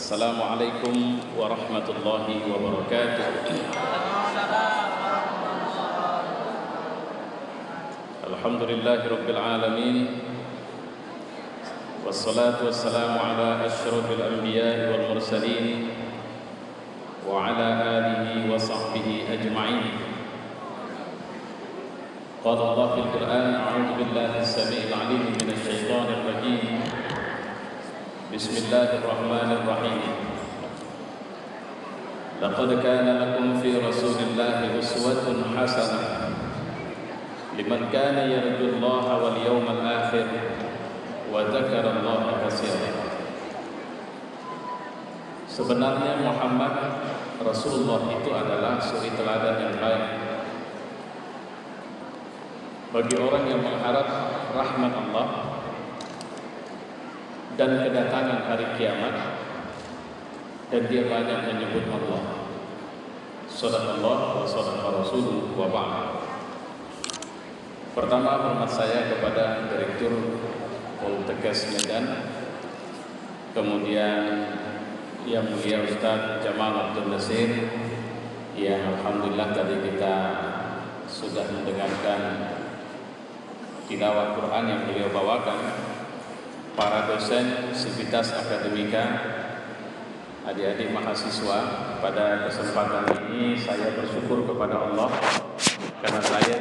Assalamualaikum warahmatullahi wabarakatuh. Alhamdulillahi rabbil alamin. Wassalatu wassalamu ala asyrafil anbiya'i wal mursalin wa ala alihi wa sahbihi ajma'in. Qala Allah fil Qur'an, a'udzu billahi as-sami'il 'alim minasy syaithanir rajim. Bismillahirrahmanirrahim. Laqad kana lakum fi Rasulillahi uswatun hasanah liman kana yarjullaha wal yawmal akhir wa dzakarallaha katsiran. Sebenarnya Muhammad Rasulullah itu adalah suri teladan yang baik bagi orang yang mengharap rahmat Allah dan kedatangan hari kiamat, dan dia banyak menyebut Allah. Shadaqallah wa shadaqa rasuluhu wa ba'd. Pertama, hormat saya kepada Direktur Poltekkes Medan, kemudian Yang Mulia Ustaz Jamal Abdul Nasir, yang alhamdulillah tadi kita sudah mendengarkan tilawah Quran yang beliau bawakan. Para dosen Sivitas Akademika, adik-adik mahasiswa, pada kesempatan ini saya bersyukur kepada Allah karena saya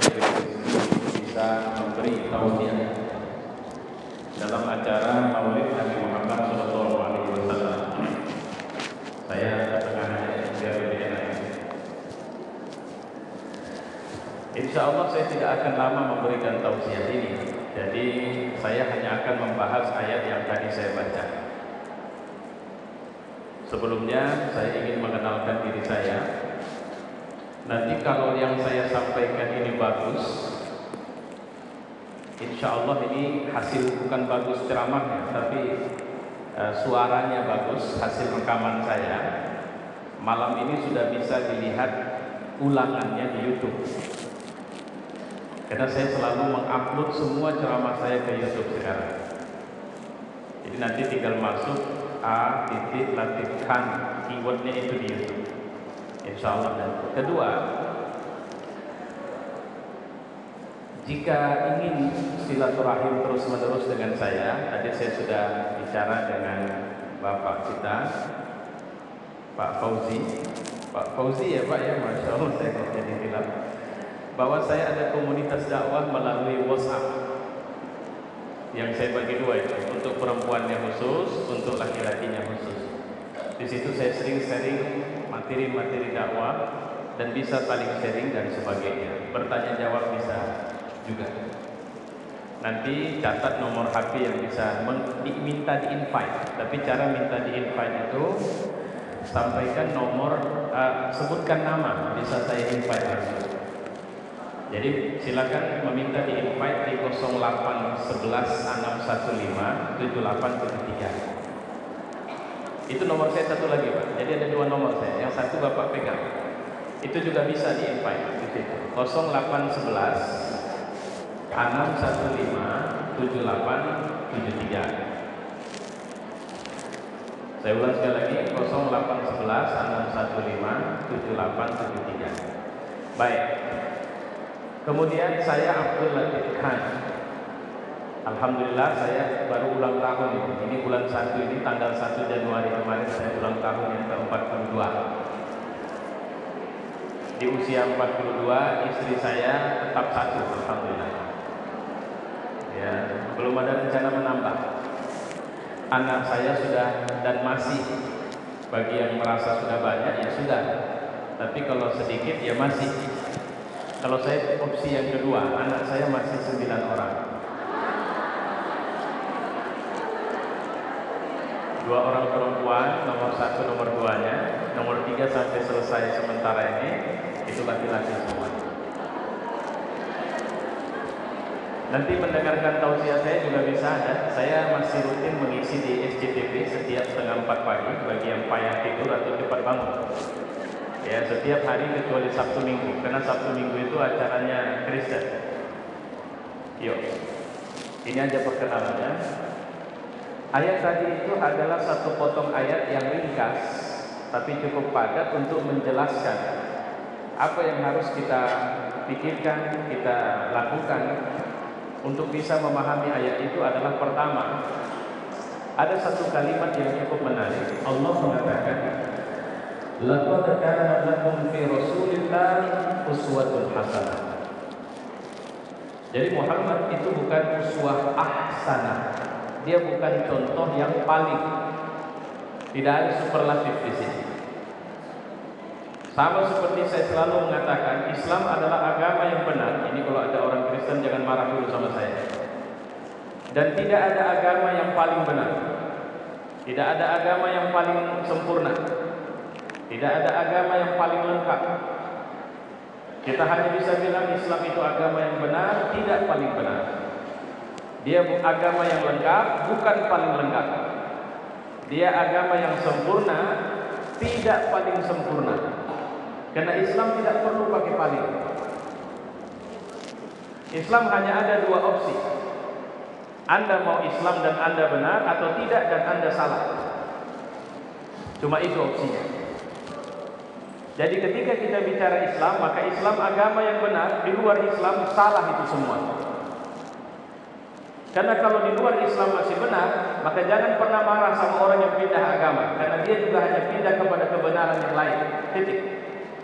bisa memberi tausiah dalam acara Maulid Nabi Muhammad SAW. Saya setengahnya biar lebih enak. Insya Allah saya tidak akan lama memberikan tausiah ini. Jadi saya hanya akan membahas ayat yang tadi saya baca. Sebelumnya saya ingin mengenalkan diri saya. Nanti kalau yang saya sampaikan ini bagus, insya Allah ini hasil bukan bagus ceramahnya, tapi suaranya bagus, hasil rekaman saya. Malam ini sudah bisa dilihat ulangannya di YouTube. Karena saya selalu mengupload semua ceramah saya ke YouTube sekarang. Jadi nanti tinggal masuk A.Latif Khan, keywordnya itu di YouTube, insya Allah. Dan kedua, jika ingin silaturahim terus menerus dengan saya, tadi saya sudah bicara dengan Bapak kita, Pak Fauzi ya Pak ya, Masya Allah saya kok jadi bilang bahwa saya ada komunitas dakwah melalui WhatsApp yang saya bagi dua itu, untuk perempuannya khusus, untuk laki-lakinya khusus. Di situ saya sering sharing materi-materi dakwah dan bisa saling sharing dan sebagainya. Bertanya jawab bisa juga. Nanti catat nomor HP yang bisa minta di-invite. Tapi cara minta di-invite itu sampaikan nomor, sebutkan nama, bisa saya invite langsung. Jadi silakan meminta di invite di 0811 615 7873. Itu nomor saya satu lagi Pak. Jadi ada dua nomor saya. Yang satu Bapak pegang. Itu juga bisa di invite di situ. 0811 615 7873. Saya ulang sekali lagi, 0811 615 7873. Baik. Kemudian saya Abdul Latif Khan. Alhamdulillah saya baru ulang tahun ini. Ini bulan 1 ini, tanggal 1 Januari kemarin saya ulang tahun yang ke-42. Di usia 42, istri saya tetap satu, alhamdulillah. Ya, belum ada rencana menambah. Anak saya sudah dan masih, bagi yang merasa sudah banyak ya sudah. Tapi kalau sedikit ya masih. Kalau saya opsi yang kedua, anak saya masih 9 orang. 2 orang perempuan, nomor 1, nomor 2-nya, nomor 3 sampai selesai sementara ini, itu laki-laki semua. Nanti mendengarkan tausiah saya juga bisa ada. Saya masih rutin mengisi di SCTV setiap setengah 4 pagi, bagi yang payah tidur atau cepat bangun. Ya, setiap hari kecuali Sabtu Minggu, karena Sabtu Minggu itu acaranya Kristen. Yuk, ini aja perkenalannya. Ayat tadi itu adalah satu potong ayat yang ringkas, tapi cukup padat untuk menjelaskan apa yang harus kita pikirkan, kita lakukan untuk bisa memahami ayat itu adalah pertama, ada satu kalimat yang cukup menarik. Allah mengatakan, "Laqad kana lakum fi Rasulillah uswatun hasanah." Jadi Muhammad itu bukan uswah ahsanah. Dia bukan contoh yang paling. Tidak ada superlatif di sini. Sama seperti saya selalu mengatakan, Islam adalah agama yang benar. Ini kalau ada orang Kristen jangan marah dulu sama saya. Dan tidak ada agama yang paling benar. Tidak ada agama yang paling sempurna. Tidak ada agama yang paling lengkap. Kita hanya bisa bilang Islam itu agama yang benar, tidak paling benar. Dia agama yang lengkap, bukan paling lengkap. Dia agama yang sempurna, tidak paling sempurna. Karena Islam tidak perlu pakai paling. Islam hanya ada dua opsi. Anda mau Islam dan Anda benar, atau tidak dan Anda salah. Cuma itu opsinya. Jadi ketika kita bicara Islam, maka Islam agama yang benar. Di luar Islam salah itu semua. Karena kalau di luar Islam masih benar, maka jangan pernah marah sama orang yang pindah agama, karena dia juga hanya pindah kepada kebenaran yang lain. Titik.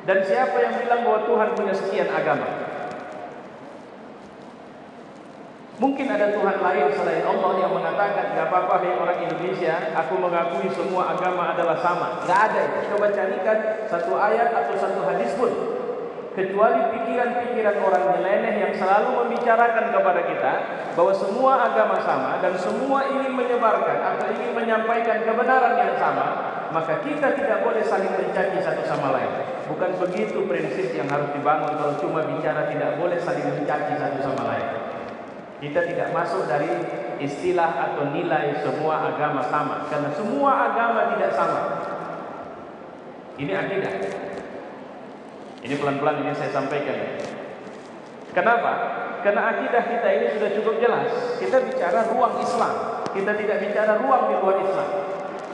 Dan siapa yang bilang bahwa Tuhan punya sekian agama? Mungkin ada Tuhan lain selain Allah yang mengatakan, "Gak apa-apa, hei orang Indonesia, aku mengakui semua agama adalah sama." Gak ada itu. Coba carikan satu ayat atau satu hadis pun, kecuali pikiran-pikiran orang nyeleneh yang selalu membicarakan kepada kita bahwa semua agama sama dan semua ingin menyebarkan atau ingin menyampaikan kebenaran yang sama, maka kita tidak boleh saling mencaci satu sama lain. Bukan begitu prinsip yang harus dibangun kalau cuma bicara tidak boleh saling mencaci satu sama lain. Kita tidak masuk dari istilah atau nilai semua agama sama, karena semua agama tidak sama. Ini akidah. Ini pelan-pelan ini saya sampaikan. Kenapa? Karena akidah kita ini sudah cukup jelas. Kita bicara ruang Islam, kita tidak bicara ruang di luar Islam.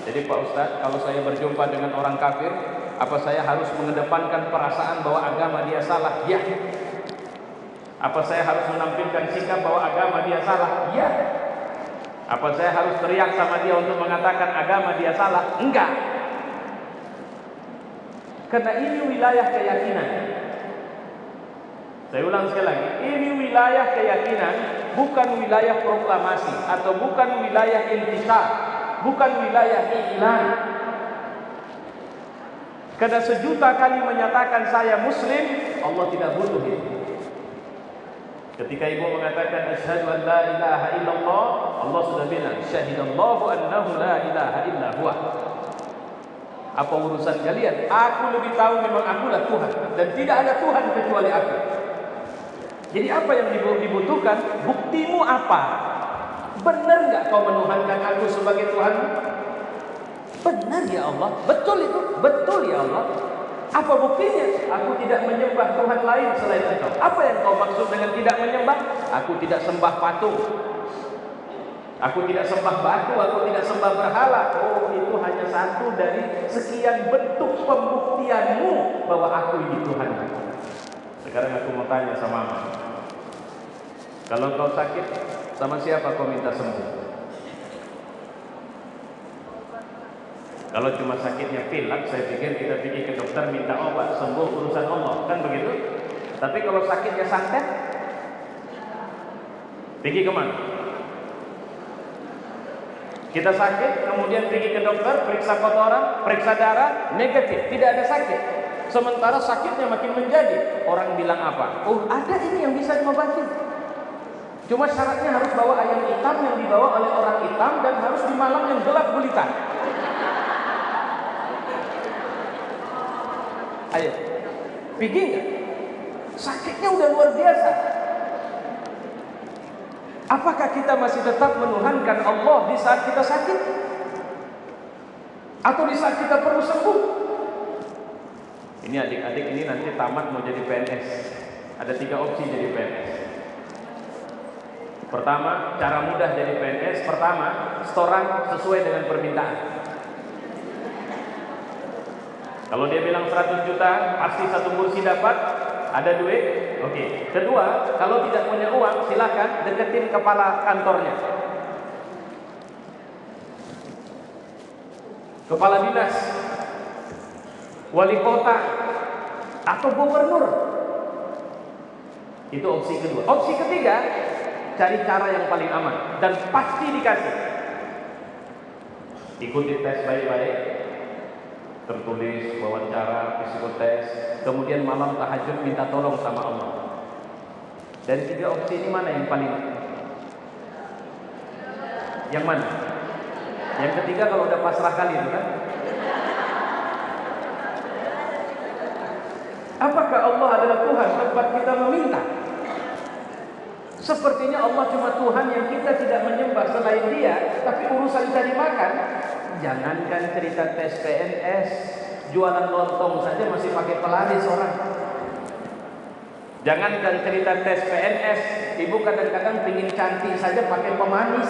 Jadi Pak Ustadz, kalau saya berjumpa dengan orang kafir, apa saya harus mengedepankan perasaan bahwa agama dia salah? Ya. Apa saya harus menampilkan sikap bahwa agama dia salah? Ya. Apa saya harus teriak sama dia untuk mengatakan agama dia salah? Enggak. Karena ini wilayah keyakinan. Saya ulang sekali lagi, ini wilayah keyakinan, bukan wilayah proklamasi atau bukan wilayah intisar, bukan wilayah iklan. Karena sejuta kali menyatakan saya Muslim, Allah tidak butuh itu. Ketika ibu mengatakan asyhadu an la ilaha illallah, Allah sudah bilang syahidallahu annahu la ilaha illa huwa. Apa urusan kalian? Aku lebih tahu memang akulah Tuhan dan tidak ada Tuhan kecuali aku. Jadi apa yang dibutuhkan? Buktimu apa? Benar nggak kau menuhankan aku sebagai Tuhan? Benar ya Allah. Betul itu? Betul ya Allah. Apa buktinya? Aku tidak menyembah Tuhan lain selain Engkau. Apa yang kau maksud dengan tidak menyembah? Aku tidak sembah patung. Aku tidak sembah batu, aku tidak sembah berhala. Oh, itu hanya satu dari sekian bentuk pembuktianmu bahwa aku ini Tuhan. Sekarang aku mau tanya sama Mama. Kalau kau sakit, sama siapa kau minta sembuh? Kalau cuma sakitnya pilek, saya pikir kita pergi ke dokter minta obat, sembuh urusan Allah, kan begitu? Tapi kalau sakitnya santet, pergi kemana? Kita sakit, kemudian pergi ke dokter, periksa kotoran, periksa darah, negatif, tidak ada sakit. Sementara sakitnya makin menjadi. Orang bilang apa? Oh, ada ini yang bisa mengobati. Cuma syaratnya harus bawa ayam hitam yang dibawa oleh orang hitam dan harus di malam yang gelap gulita. Ayo, pergi nggak? Sakitnya udah luar biasa. Apakah kita masih tetap menuhankan Allah di saat kita sakit? Atau di saat kita perlu sembuh? Ini adik-adik ini nanti tamat mau jadi PNS. Ada 3 opsi jadi PNS. Pertama, cara mudah jadi PNS. Pertama, setoran sesuai dengan permintaan. Kalau dia bilang 100 juta, pasti satu kursi dapat, ada duit. Oke. Kedua, kalau tidak punya uang, silakan deketin kepala kantornya. Kepala dinas, wali kota, atau gubernur. Itu opsi kedua. Opsi ketiga, cari cara yang paling aman dan pasti dikasih. Ikuti tes baik-baik, tertulis, wawancara, psikotes, kemudian malam tahajud minta tolong sama Allah. Dari tiga opsi ini mana yang paling? Yang mana? Yang ketiga kalau udah pasrah kali itu kan? Apakah Allah adalah Tuhan tempat kita meminta? Sepertinya Allah cuma Tuhan yang kita tidak menyembah selain Dia, tapi urusan cari makan, jangankan cerita tes PNS, jualan lontong saja masih pakai pelaris orang. Jangankan cerita tes PNS, ibu kadang-kadang pingin cantik saja pakai pemanis.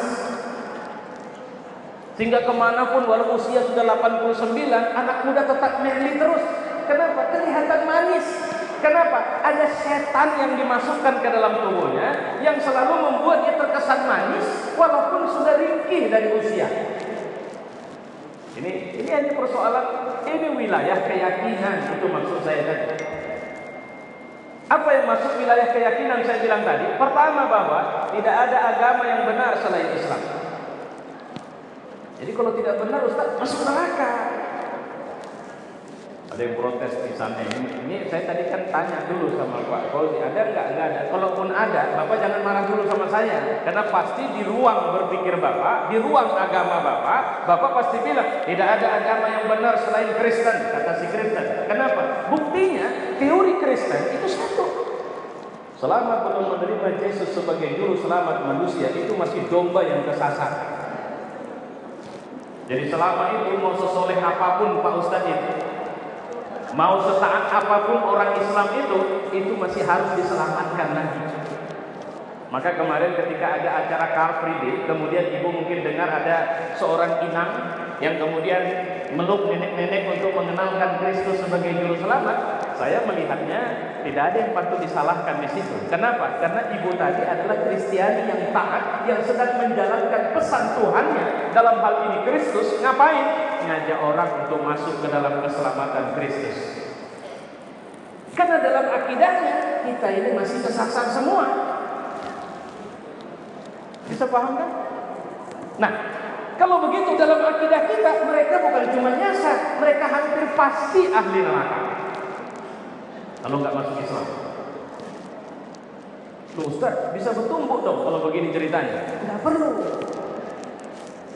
Sehingga kemanapun walau usia sudah 89, anak muda tetap manly terus. Kenapa? Kelihatan manis. Kenapa? Ada setan yang dimasukkan ke dalam tubuhnya yang selalu membuat dia terkesan manis walaupun sudah ringkih dari usia. Ini hanya persoalan, ini wilayah keyakinan, itu maksud saya tadi. Apa yang masuk wilayah keyakinan saya bilang tadi? Pertama, bahwa tidak ada agama yang benar selain Islam. Jadi kalau tidak benar, Ustaz, masuk neraka. Ada yang protes di sana. Ini saya tadi kan tanya dulu sama Pak Fauzi, ada nggak? Nggak ada. Kalaupun ada, Bapak jangan marah dulu sama saya, karena pasti di ruang berpikir Bapak, di ruang agama Bapak pasti bilang tidak ada agama yang benar selain Kristen, kata si Kristen. Kenapa? Buktinya teori Kristen itu satu. Selama belum menerima Yesus sebagai juru selamat manusia, itu masih domba yang kesasar. Jadi selama itu mau sesoleh apapun Pak Ustadz itu, mau setaat apapun orang Islam itu masih harus diselamatkan lagi. Maka kemarin ketika ada acara Car Free Day, kemudian ibu mungkin dengar ada seorang inang yang kemudian meluk nenek-nenek untuk mengenalkan Kristus sebagai juru selamat. Saya melihatnya tidak ada yang patut disalahkan di situ. Kenapa? Karena ibu tadi adalah Kristiani yang taat, yang sedang menjalankan pesan Tuhannya, dalam hal ini Kristus. Ngapain? Ngajak orang untuk masuk ke dalam keselamatan Kristus. Karena dalam akidahnya kita ini masih kesasar semua. Bisa paham kan? Nah, kalau begitu dalam akidah kita, mereka bukan cuma nyasar, mereka hampir pasti ahli neraka kalau nggak masuk Islam. Loh Ustaz, bisa bertumbuk dong kalau begini ceritanya? Nggak perlu.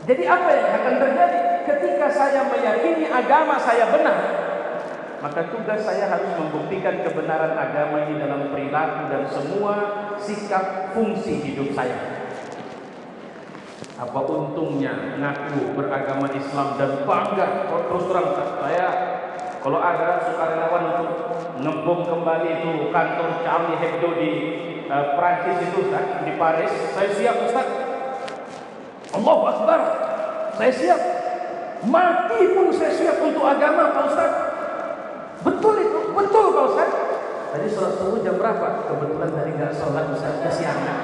Jadi apa yang akan terjadi? Ketika saya meyakini agama saya benar, maka tugas saya harus membuktikan kebenaran agama ini dalam perilaku dan semua sikap fungsi hidup saya. Apa untungnya ngaku beragama Islam dan bangga? Terus terang saya, kalau ada sukarelawan untuk ngebom kembali itu kantor Charlie Hebdo di Prancis itu, Ustaz, di Paris, saya siap, Ustaz. Allahu Akbar, saya siap. Mati pun saya siap untuk agama, Pak Ustaz. Betul itu, betul Pak Ustaz. Tadi sholat subuh jam berapa? Kebetulan tadi nggak sholat, Ustaz, kesiangan.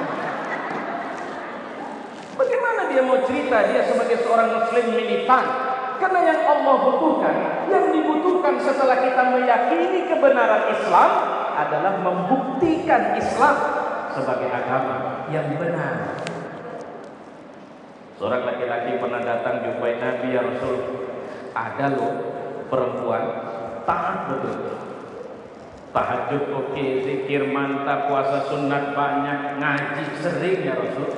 Bagaimana dia mau cerita dia sebagai seorang muslim militan? Karena yang Allah butuhkan, yang dibutuhkan setelah kita meyakini kebenaran Islam adalah membuktikan Islam sebagai agama yang benar. Seorang laki-laki pernah datang jumpai Nabi, ya Rasul, ada loh perempuan taat betul, tahajud oke, zikir mantap, puasa sunat banyak, ngaji sering ya Rasul.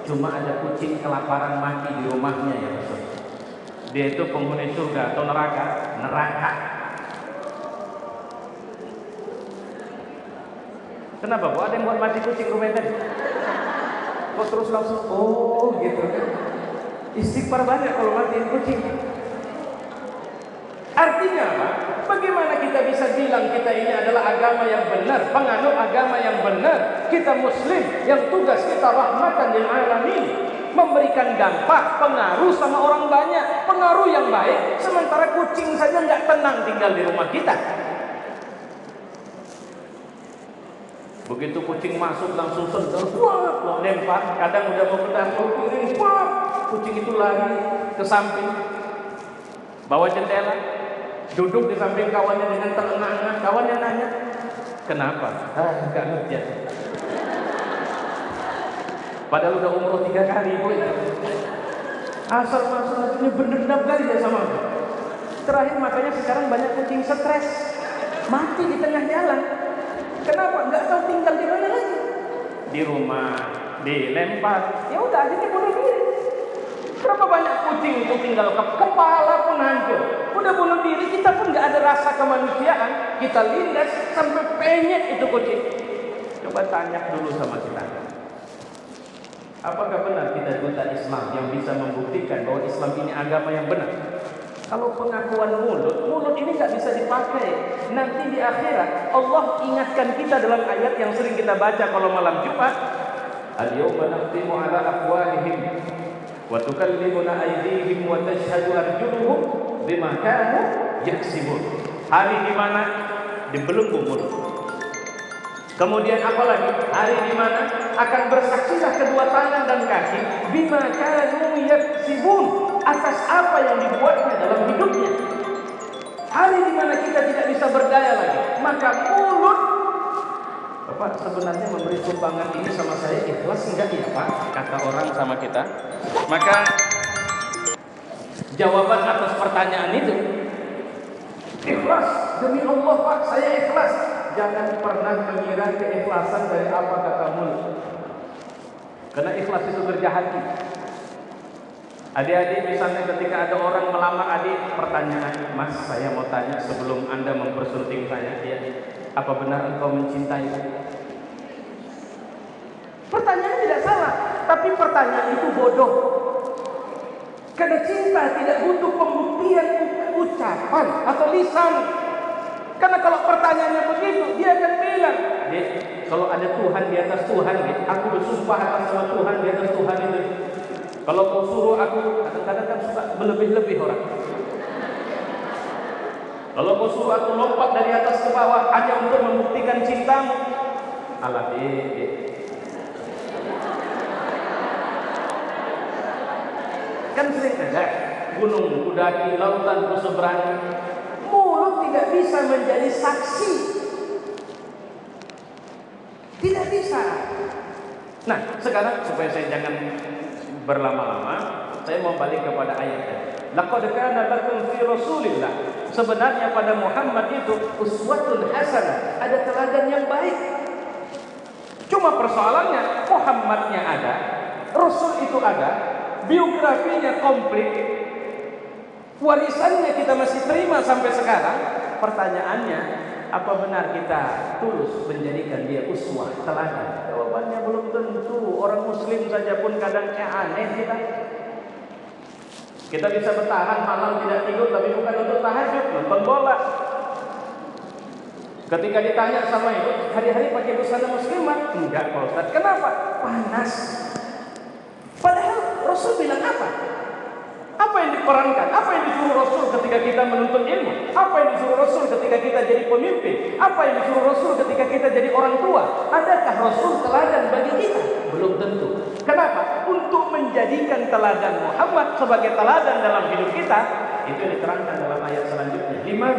Cuma ada kucing kelaparan mati di rumahnya ya Rasul. Dia itu penghuni surga atau neraka? Neraka. Kenapa Bu? Ada yang buat mati kucing rumah tadi? Kok terus langsung oh gitu kan? Istighfar banyak kalau matiin kucing. Artinya apa? Bagaimana kita bisa bilang kita ini adalah agama yang benar, penganut agama yang benar, Kita muslim yang tugas kita rahmatan lil alamin, memberikan dampak, pengaruh sama orang banyak, pengaruh yang baik. Sementara kucing saja nggak tenang tinggal di rumah kita. Begitu kucing masuk langsung senter, wah, lo lempar. Kadang udah mau ke dapur piring, wah, kucing itu lari ke samping, bawa jendela, duduk di samping kawannya dengan terengah-engah. Kawannya nanya, kenapa? Nggak ngerti ya. Padahal udah umroh 3 kali, boy. Asal masuk berdendam kali ya sama aku. Terakhir makanya sekarang banyak kucing stres, mati di tengah jalan. Kenapa? Nggak tahu tinggal di mana lagi. Di rumah, dilempar. Ya udah, akhirnya bunuh diri. Berapa banyak kucing itu tinggal kepala pun hancur. Udah bunuh diri, kita pun nggak ada rasa kemanusiaan. Kita lindas sampai penyet itu kucing. Coba tanya dulu sama kita. Apakah benar kita duta Islam yang bisa membuktikan bahwa Islam ini agama yang benar? Kalau pengakuan mulut ini nggak bisa dipakai. Nanti di akhirat Allah ingatkan kita dalam ayat yang sering kita baca kalau malam Jumat. Al-yawma nakhtimu ala afwahihim wa tukallimuna aydihim wa tashhadu arjuluhum bima kanu yaksibun. Hari di mana dibelenggu mulut. Kemudian apa lagi? Hari di mana akan bersaksilah kedua tangan dan kaki bima kanu yaksibun, atas apa yang dibuatnya dalam hidupnya. Hari di mana kita tidak bisa berdaya lagi, maka mulut. Bapak sebenarnya memberi sumbangan ini sama saya ikhlas enggak ya Pak? Kata orang sama kita. Maka jawaban atas pertanyaan itu, ikhlas demi Allah Pak, saya ikhlas. Jangan pernah mengira keikhlasan dari apa kata mulut. Karena ikhlas itu kerja hati. Adik-adik misalnya ketika ada orang melamar adik, pertanyaan, Mas saya mau tanya sebelum Anda mempersunting saya, ya, apa benar engkau mencintai? Pertanyaan tidak salah, tapi pertanyaan itu bodoh. Karena cinta tidak butuh pembuktian ucapan atau lisan. Karena kalau pertanyaannya begitu, dia akan bilang, kalau ada Tuhan di atas Tuhan, aku bersumpah atas nama Tuhan di atas Tuhan itu. Kalau kau suruh aku, kadang-kadang kan suka berlebih-lebih orang. Kalau kau suruh aku lompat dari atas ke bawah hanya untuk membuktikan cintamu, alah kan sering ada gunung kudaki, lautan kuseberangi. Mulut tidak bisa menjadi saksi, tidak bisa. Nah sekarang supaya saya jangan berlama-lama, saya mau balik kepada ayatnya. Laqad kana lakum fi Rasulillah. Sebenarnya pada Muhammad itu uswatun hasanah, ada teladan yang baik. Cuma persoalannya Muhammadnya ada, Rasul itu ada, biografinya komplit, warisannya kita masih terima sampai sekarang. Pertanyaannya, apa benar kita tulus menjadikan dia uswah, teladan? Jawabannya belum tentu. Orang muslim saja pun kadang aneh kita. Kita bisa bertahan malam tidak tidur, tapi bukan untuk tahajud, nonton bola. Ketika ditanya sama ibu, hari-hari pakai busana muslimah? Enggak Pak Ustaz. Kenapa? Panas. Padahal Rasul bilang apa? Apa yang diperankan? Apa yang disuruh Rasul ketika kita menuntut ilmu? Apa yang disuruh Rasul ketika kita jadi pemimpin? Apa yang disuruh Rasul ketika kita jadi orang tua? Adakah Rasul teladan bagi kita? Belum tentu. Kenapa? Untuk menjadikan teladan Muhammad sebagai teladan dalam hidup kita, itu diterangkan dalam ayat selanjutnya. Liman,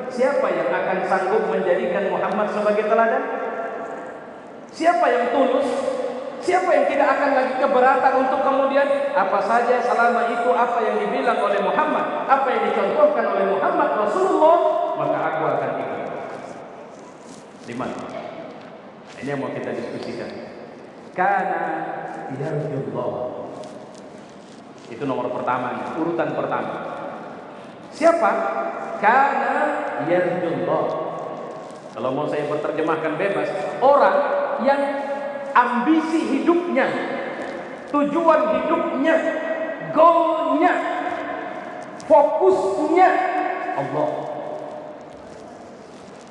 siapa yang akan sanggup menjadikan Muhammad sebagai teladan? Siapa yang tulus? Siapa yang tidak akan lagi keberatan untuk kemudian apa saja selama itu apa yang dibilang oleh Muhammad, apa yang dicontohkan oleh Muhammad Rasulullah, maka aku akan ikut. Liman. Ini yang mau kita diskusikan. Kana yarjullah. Itu nomor pertama, urutan pertama. Siapa? Kana yarjullah. Kalau mau saya berterjemahkan bebas, orang yang ambisi hidupnya, tujuan hidupnya, goalnya, fokusnya Allah.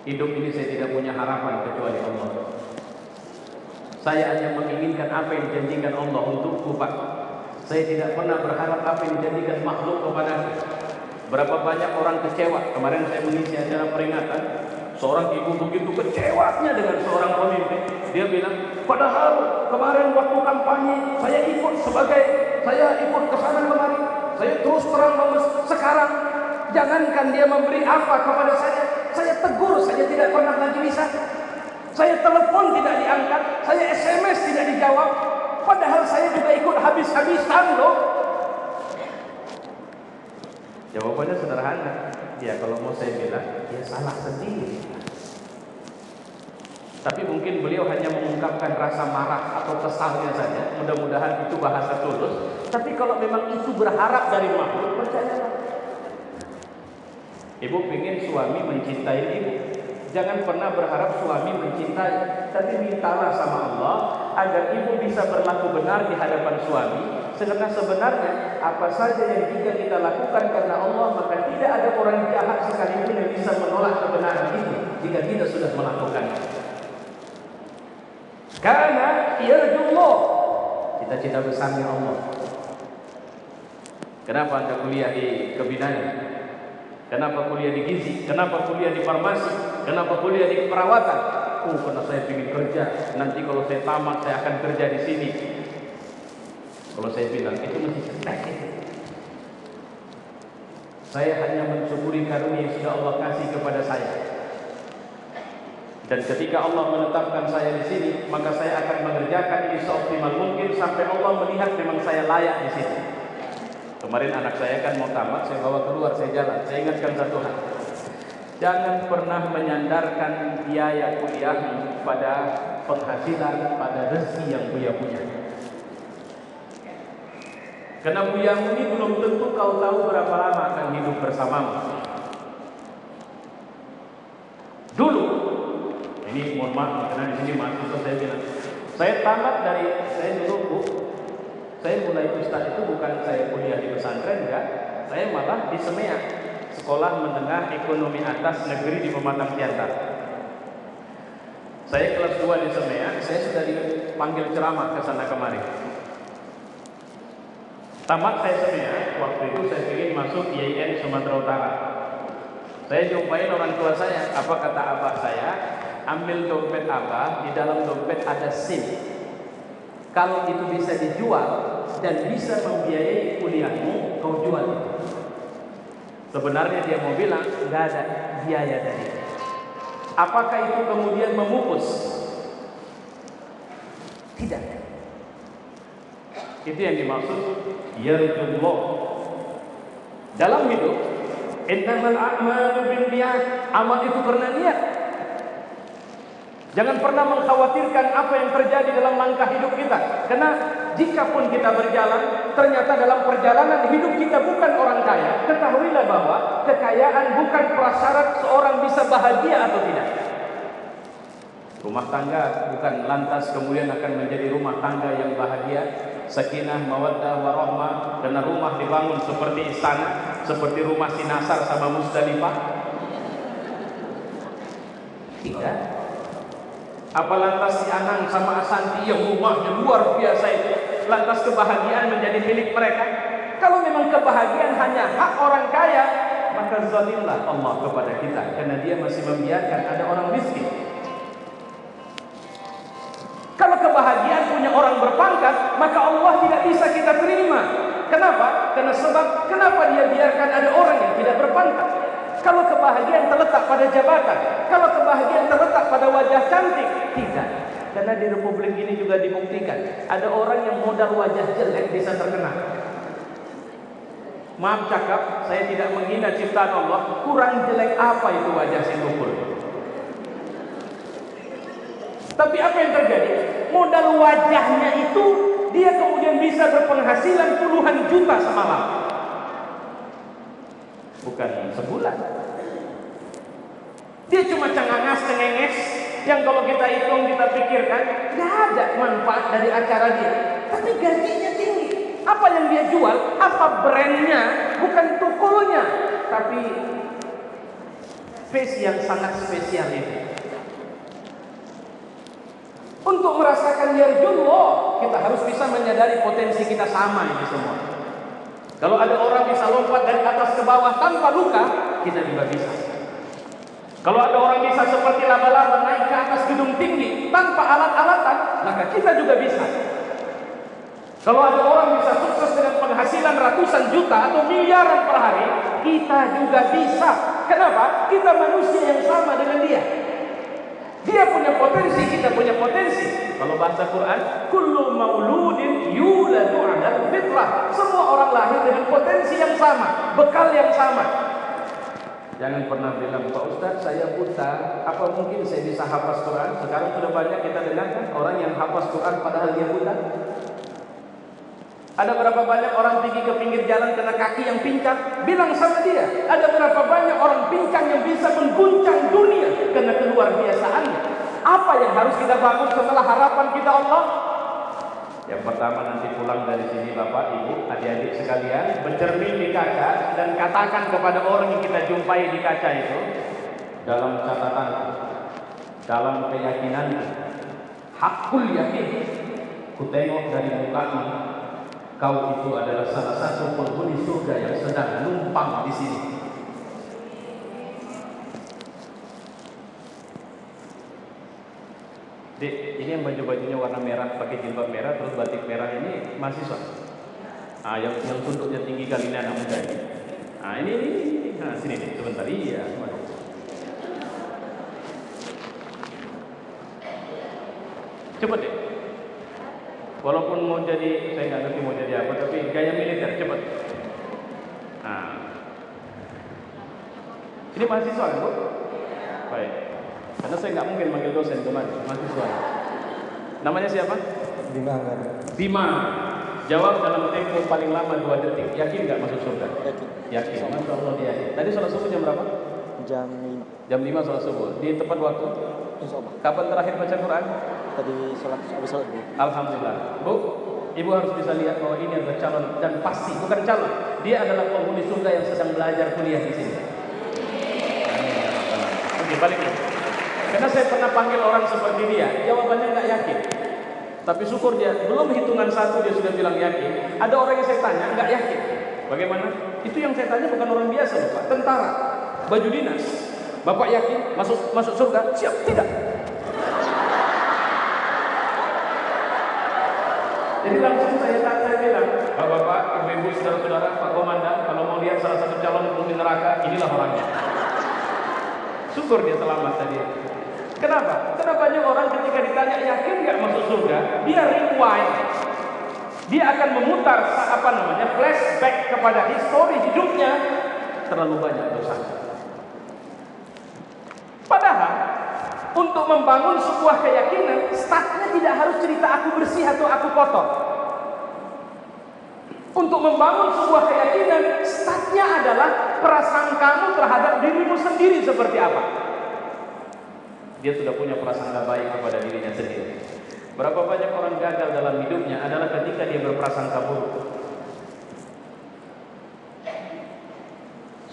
Hidup ini saya tidak punya harapan kecuali Allah. Saya hanya menginginkan apa yang dijanjikan Allah untukku, Pak. Saya tidak pernah berharap apa yang dijanjikan makhluk kepadaku. Berapa banyak orang kecewa. Kemarin saya mengisi acara peringatan, seorang ibu begitu kecewanya dengan seorang pemimpin. Dia bilang, padahal kemarin waktu kampanye saya ikut ke sana kemari, saya terus terang sekarang jangankan dia memberi apa kepada saya tegur saja tidak pernah lagi bisa. Saya telepon tidak diangkat, saya SMS tidak dijawab, padahal saya juga ikut habis-habisan loh. Jawabannya sederhana. Ya kalau mau saya bilang, ya salah sendiri. Tapi mungkin beliau hanya mengungkapkan rasa marah atau kesalnya saja. Mudah-mudahan itu bahasa tulus. Tapi kalau memang itu berharap dari makhluk, percayalah. Ibu ingin suami mencintai ibu. Jangan pernah berharap suami mencintai, tapi mintalah sama Allah agar ibu bisa berlaku benar di hadapan suami. Karena sebenarnya apa saja yang jika kita lakukan karena Allah, maka tidak ada orang jahat sekalipun yang bisa menolak kebenaran itu jika kita sudah melakukannya. Karena yarjullah, cita-cita besarnya Allah. Kenapa Anda kuliah di kebidanan? Kenapa kuliah di gizi? Kenapa kuliah di farmasi? Kenapa kuliah di perawatan? Karena saya ingin kerja. Nanti kalau saya tamat saya akan kerja di sini. Kalau saya bilang itu masih sedikit. Saya hanya mensyukuri karunia yang sudah Allah kasih kepada saya. Dan ketika Allah menetapkan saya di sini, maka saya akan mengerjakan ini seoptimal mungkin sampai Allah melihat memang saya layak di sini. Kemarin anak saya kan mau tamat, saya bawa keluar, saya jalan. Saya ingatkan satu hal. Jangan pernah menyandarkan biaya kuliahmu pada penghasilan, pada rezeki yang Buya punya. Karena Buyamu ini belum tentu kau tahu berapa lama akan hidup bersamamu. Dulu, ini mohon maaf, karena di sini mahasiswa saya bilang, saya dulu Bu, saya mulai ustaz itu bukan saya kuliah di pesantren, enggak. Saya malah di SEMEA, Sekolah Menengah Ekonomi Atas Negeri di Pematang Siantar. Saya kelas 2 di SEMEA, saya sudah dipanggil ceramah ke sana kemari. Tamat saya SEMEA, waktu itu saya ingin masuk IAIN Sumatera Utara. Saya jumpain orang tua saya, apa kata abah saya? Ambil dompet abah, di dalam dompet ada SIM. Kalau itu bisa dijual dan bisa membiayai kuliahmu, kau jual itu. Sebenarnya dia mau bilang nggak ada biaya dari itu. Apakah itu kemudian memupus? Tidak. Itu yang dimaksud yarjullah. Dalam hidup, innamal a'malu binniyat. Amal itu karena niat. Jangan pernah mengkhawatirkan apa yang terjadi dalam langkah hidup kita. Karena jika pun kita berjalan, ternyata dalam perjalanan hidup kita bukan orang kaya, ketahuilah bahwa kekayaan bukan prasyarat seorang bisa bahagia atau tidak. Rumah tangga bukan lantas kemudian akan menjadi rumah tangga yang bahagia, sakinah, mawaddah, warahmah. Karena rumah dibangun seperti istana, seperti rumah Sinasar sama Musdalifah. Tidak. Apa lantas si Anang sama Asanti yang rumahnya luar biasa itu, lantas kebahagiaan menjadi milik mereka? Kalau memang kebahagiaan hanya hak orang kaya, maka zalimlah Allah kepada kita, karena dia masih membiarkan ada orang miskin. Kalau kebahagiaan punya orang berpangkat, maka Allah tidak bisa kita terima. Kenapa? Karena sebab kenapa dia biarkan ada orang yang tidak berpangkat? Kalau kebahagiaan terletak pada jabatan, kalau kebahagiaan terletak pada wajah cantik, tidak. Karena di republik ini juga dibuktikan, ada orang yang modal wajah jelek bisa terkenal. Maaf cakap, saya tidak menghina ciptaan Allah, kurang jelek apa itu wajah si tukul. Tapi apa yang terjadi? Modal wajahnya itu, dia kemudian bisa berpenghasilan puluhan juta semalam. Bukan sebulan. Dia cuma cengenges yang kalau kita hitung, kita pikirkan gak ada manfaat dari acara dia, tapi gajinya tinggi. Apa yang dia jual, apa brandnya, bukan tokonya, tapi face yang sangat spesial itu. Untuk Untuk merasakan yarjullah, kita harus bisa menyadari potensi kita sama ini semua. Kalau ada orang bisa lompat dari atas ke bawah tanpa luka, kita juga bisa. Kalau ada orang bisa seperti laba-laba naik ke atas gedung tinggi tanpa alat-alatan, maka kita juga bisa. Kalau ada orang bisa sukses dengan penghasilan ratusan juta atau miliaran per hari, kita juga bisa. Kenapa? Kita manusia yang sama dengan dia. Dia punya potensi, kita punya potensi. Kalau bahasa Quran, kullu mauludin yuladu 'alal fitrah. Semua orang lahir dengan potensi yang sama, bekal yang sama. Jangan pernah bilang, Pak Ustaz, saya buta, apa mungkin saya bisa hafaz Quran? Sekarang sudah banyak kita dengar kan orang yang hafaz Quran padahal dia buta. Ada berapa banyak orang pergi ke pinggir jalan kena kaki yang pincang? Bilang sama dia. Ada berapa banyak orang pincang yang bisa mengguncang dunia karena keluar biasaannya? Apa yang harus kita bangun setelah harapan kita Allah? Yang pertama, nanti pulang dari sini Bapak, Ibu, adik-adik sekalian, bercermin di kaca dan katakan kepada orang yang kita jumpai di kaca itu, dalam catatan, dalam keyakinan, hakul yakin, ku tengok dari mukamu, kau itu adalah salah satu penghuni surga yang sedang numpang di sini. Dek, ini yang baju-bajunya warna merah, pakai jilbab merah, terus batik merah ini mahasiswa. Yang tuntutnya tinggi kali ini anak muda ini. Ini. Nah, sini nih, sebentar. Iya, cepet deh. Walaupun mau jadi, saya nggak ngerti mau jadi apa, tapi gaya militer, cepet. Ini mahasiswa kan, Bu? Baik. Karena saya nggak mungkin manggil dosen kemarin, mahasiswa. Namanya siapa? Bima. Bima. Jawab dalam tempo paling lama 2 detik. Yakin nggak masuk surga? Yakin. Masya Allah dia. Tadi sholat subuh jam berapa? Jam 5. Jam 5 sholat subuh. Di tepat waktu? Insyaallah. Kapan terakhir baca Quran? Tadi habis sholat Bu. Alhamdulillah. Bu, Ibu harus bisa lihat bahwa ini adalah calon dan pasti bukan calon. Dia adalah penghuni surga yang sedang belajar kuliah di sini. Oke, balik lagi. Karena saya pernah panggil orang seperti dia, jawabannya nggak yakin. Tapi syukur dia, belum hitungan 1 dia sudah bilang yakin. Ada orang yang saya tanya nggak yakin. Bagaimana? Itu yang saya tanya bukan orang biasa, Pak. Tentara, baju dinas. Bapak yakin masuk surga? Siap? Tidak. Jadi langsung saya bilang, Bapak, Ibu-ibu, saudara-saudara, Pak Komandan, kalau mau lihat salah satu calon penghuni neraka, inilah orangnya. Syukur dia selamat tadi. Kenapa? Karena banyak orang ketika ditanya yakin nggak masuk surga, dia rewind. Dia akan memutar flashback kepada histori hidupnya, terlalu banyak dosa. Padahal untuk membangun sebuah keyakinan, startnya tidak harus cerita aku bersih atau aku kotor. Untuk membangun sebuah keyakinan, startnya adalah perasaan kamu terhadap dirimu sendiri seperti apa. Dia sudah punya prasangka baik kepada dirinya sendiri. Berapa banyak orang gagal dalam hidupnya adalah ketika dia berprasangka buruk.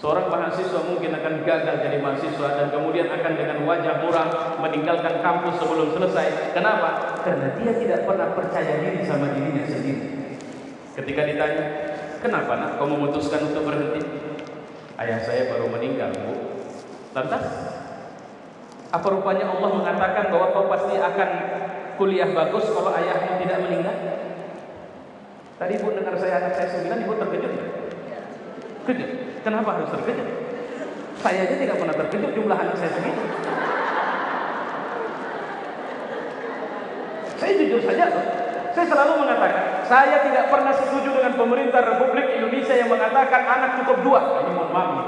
Seorang mahasiswa mungkin akan gagal jadi mahasiswa dan kemudian akan dengan wajah muram meninggalkan kampus sebelum selesai. Kenapa? Karena dia tidak pernah percaya diri sama dirinya sendiri. Ketika ditanya, kenapa nak kau memutuskan untuk berhenti? Ayah saya baru meninggal, Bu. Lantas, apa rupanya Allah mengatakan bahwa kau pasti akan kuliah bagus kalau ayahmu tidak meninggal? Tadi Ibu dengar anak saya 9, Ibu terkejut nggak? Kejut. Kenapa harus terkejut? Saya aja tidak pernah terkejut jumlah anak saya segitu. Saya jujur saja loh. Saya selalu mengatakan, saya tidak pernah setuju dengan pemerintah Republik Indonesia yang mengatakan anak cukup 2. Ini mohon maaf nih.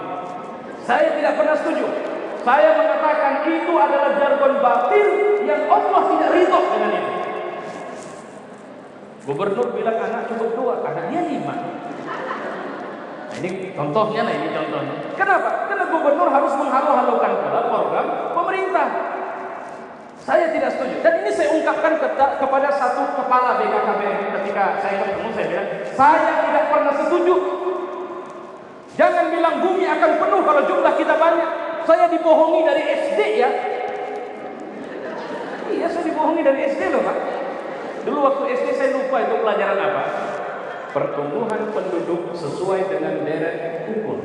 Saya tidak pernah setuju. Saya mengatakan itu adalah jargon batil yang Allah tidak ridho dengan itu. Gubernur bilang anak cukup 2, anaknya 5. Ini contohnya. Kenapa? Karena gubernur harus menghalu-halukan program pemerintah. Saya tidak setuju. Dan ini saya ungkapkan kepada satu kepala BKKBN ketika saya ketemu, saya bilang, saya tidak pernah setuju. Jangan bilang bumi akan penuh kalau jumlah kita banyak. Saya dibohongi dari SD ya. Iya, saya dibohongi dari SD loh Pak. Dulu waktu SD saya lupa itu pelajaran apa. Pertumbuhan penduduk sesuai dengan deret ukur.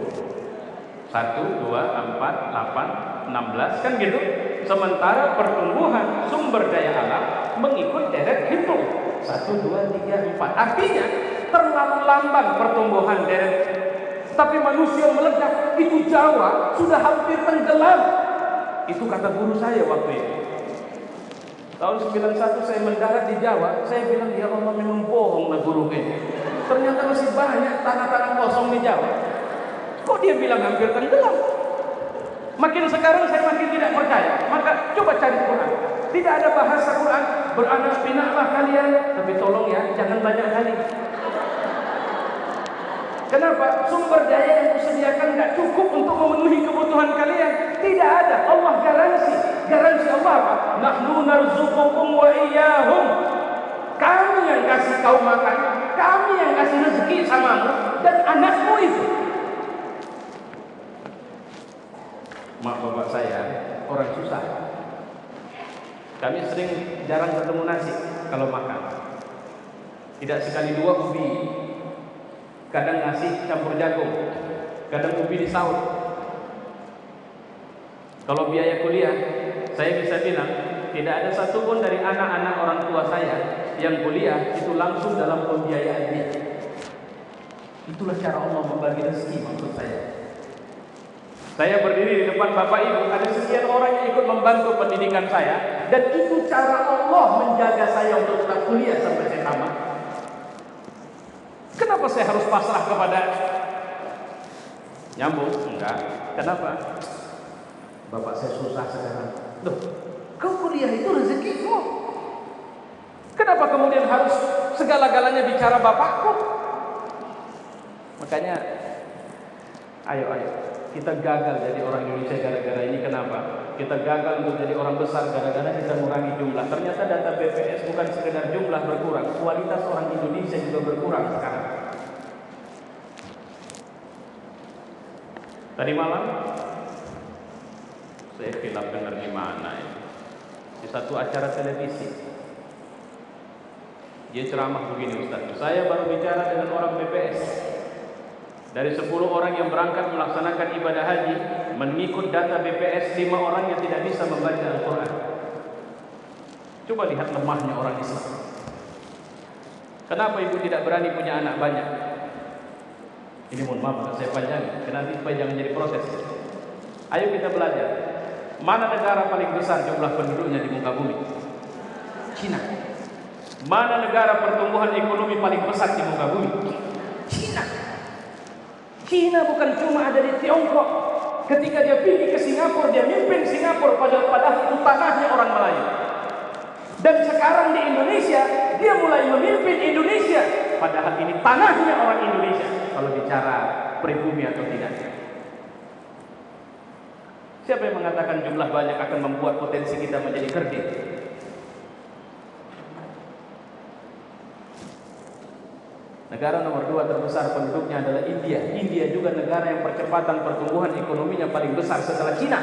1, 2, 4, 8, 16 kan gitu. Sementara pertumbuhan sumber daya alam mengikut deret hitung 1, 2, 3, 4. Artinya terlalu lamban pertumbuhan deret. Tapi manusia meledak. Itu Jawa sudah hampir tenggelam. Itu kata guru saya waktu itu. Tahun 91 saya mendarat di Jawa. Saya bilang, ya Allah, memang bohong lah guru ini. Ternyata masih banyak tanah-tanah kosong di Jawa. Kok dia bilang hampir tenggelam? Makin sekarang saya makin tidak percaya. Maka coba cari Quran. Tidak ada bahasa Quran beranak pinaklah kalian, tapi tolong ya jangan banyak kali. Kenapa? Sumber daya yang disediakan tidak cukup untuk memenuhi kebutuhan kalian. Tidak ada. Allah garansi. Garansi Allah apa? Nahnu narzuqukum wa iyyahum. Kami yang kasih kau makan, kami yang kasih rezeki samamu dan anakmu itu. Mak bapak saya orang susah. Kami jarang ketemu nasi kalau makan. Tidak sekali dua ubi. Kadang nasi campur jagung, kadang ubi disaut. Kalau biaya kuliah, saya bisa bilang tidak ada satupun dari anak-anak orang tua saya yang kuliah itu langsung dalam pembiayaan dia. Itulah cara Allah membagi rezeki maksud saya. Saya berdiri di depan bapak ibu, ada sekian orang yang ikut membantu pendidikan saya, dan itu cara Allah menjaga saya untuk tetap kuliah sampai saya tamat. Kenapa saya harus pasrah kepada nyambung? Enggak. Kenapa? Bapak saya susah sekarang. Loh, kau kuliah itu rezekimu. Kenapa kemudian harus segala-galanya bicara bapakku? Makanya, ayo. Kita gagal jadi orang Indonesia gara-gara ini. Kenapa? Kita gagal untuk jadi orang besar gara-gara kita mengurangi jumlah. Ternyata data BPS bukan sekedar jumlah berkurang, kualitas orang Indonesia juga berkurang sekarang. Tadi malam saya khilaf dengar di mana ya? Di satu acara televisi. Dia ceramah begini, Ustaz. Saya baru bicara dengan orang BPS. Dari 10 orang yang berangkat melaksanakan ibadah haji, mengikut data BPS 5 orang yang tidak bisa membaca Al-Quran. Coba lihat lemahnya orang Islam. Kenapa ibu tidak berani punya anak banyak? Ini mohon maaf, saya panjang, nanti supaya jangan jadi proses. Ayo kita belajar. Mana negara paling besar jumlah penduduknya di muka bumi? Cina. Mana negara pertumbuhan ekonomi paling besar di muka bumi? Cina. Cina bukan cuma ada di Tiongkok. Ketika dia pergi ke Singapura, dia mimpin Singapura, padahal itu tanahnya orang Melayu. Dan sekarang di Indonesia, dia mulai memimpin Indonesia, padahal ini tanahnya orang Indonesia. Kalau bicara pribumi atau tidak. Siapa yang mengatakan jumlah banyak akan membuat potensi kita menjadi kerdil? Negara nomor 2 terbesar penduduknya adalah India. India juga negara yang percepatan pertumbuhan ekonominya paling besar setelah Cina.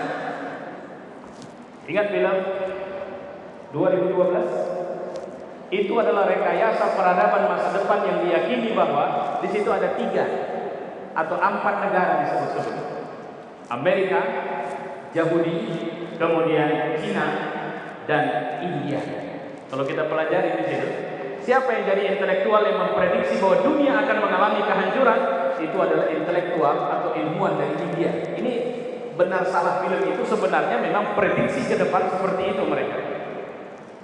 Ingat film 2012? Itu adalah rekayasa peradaban masa depan yang diyakini bahwa di situ ada 3 atau 4 negara disebut-sebut. Amerika, Yahudi, kemudian Cina, dan India. Kalau kita pelajari di situ, siapa yang jadi intelektual yang memprediksi bahwa dunia akan mengalami kehancuran? Itu adalah intelektual atau ilmuwan dari India. Ini benar salah film itu sebenarnya memang prediksi ke depan seperti itu mereka.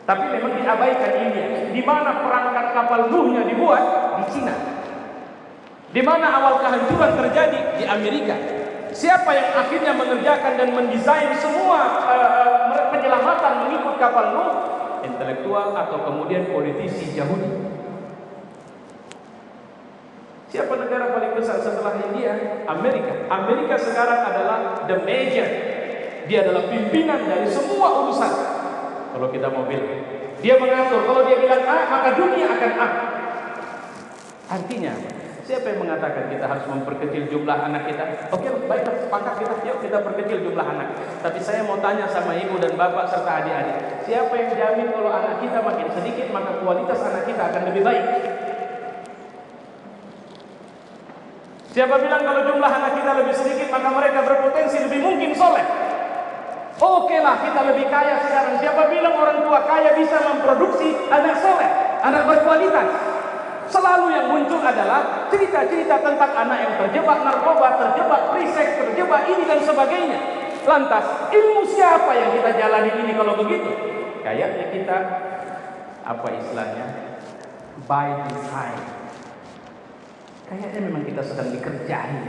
Tapi memang diabaikan India. Di mana perangkat kapal Nuhnya dibuat? Di Cina. Di mana awal kehancuran terjadi? Di Amerika. Siapa yang akhirnya mengerjakan dan mendesain semua penyelamatan mengikut kapal Nuh? Intelektual atau kemudian politisi Yahudi. Siapa negara paling besar setelah India? Amerika. Amerika sekarang adalah the major. Dia adalah pimpinan dari semua urusan. Kalau kita mau bilang, dia mengatur. Kalau dia bilang A, maka dunia akan A. Artinya, Siapa yang mengatakan kita harus memperkecil jumlah anak kita? Oke, baiklah, sepakat kita, yuk kita perkecil jumlah anak. Tapi saya mau tanya sama ibu dan bapak serta adik-adik, siapa yang jamin kalau anak kita makin sedikit maka kualitas anak kita akan lebih baik? Siapa bilang kalau jumlah anak kita lebih sedikit maka mereka berpotensi lebih mungkin soleh? Oke lah, kita lebih kaya sekarang. Siapa bilang orang tua kaya bisa memproduksi anak soleh, anak berkualitas? Selalu yang muncul adalah cerita-cerita tentang anak yang terjebak narkoba, terjebak free-sex, terjebak ini dan sebagainya. Lantas, ilmu siapa yang kita jalani ini kalau begitu? Kayaknya kita, apa istilahnya, by design. Kayaknya memang kita sedang dikerjain.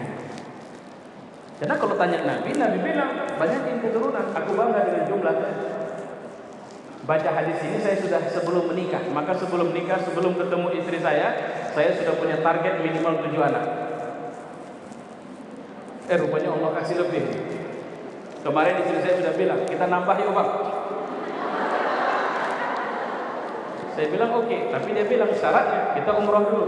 Karena kalau tanya Nabi bilang, banyakin keturunan, aku bangga dengan jumlahnya. Baca hadis ini saya sudah sebelum menikah. Maka sebelum menikah, sebelum ketemu istri saya sudah punya target minimal 7 anak. Rupanya Allah kasih lebih. Kemarin istri saya sudah bilang, kita nambah yuk bang. Saya bilang oke, tapi dia bilang syaratnya kita umroh dulu.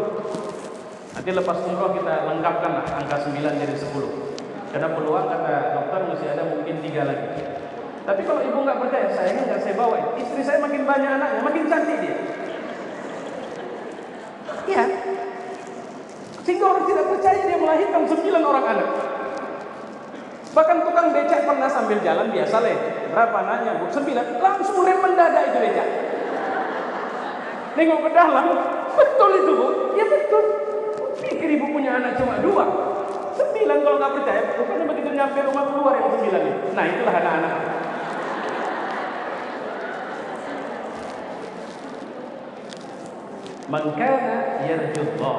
Nanti lepas umroh kita lengkapkan lah angka 9 jadi 10. Karena peluang kata dokter masih ada mungkin 3 lagi. Tapi kalau ibu nggak percaya, sayangnya nggak saya bawa. Istri saya makin banyak anaknya, makin cantik dia. Iya. Sehingga orang tidak percaya dia melahirkan 9 orang anak. Bahkan tukang becak pernah sambil jalan biasa leh. Berapa anaknya bu? 9. Langsung rem mendadak itu becak. Nengok ke dalam, betul itu bu. Ya betul. Pikir ibu punya anak cuma 2. 9 kalau nggak percaya, bukannya begitu nyampe rumah keluar yang 9 itu. Nah itulah anak-anak. Man kana yarjullah,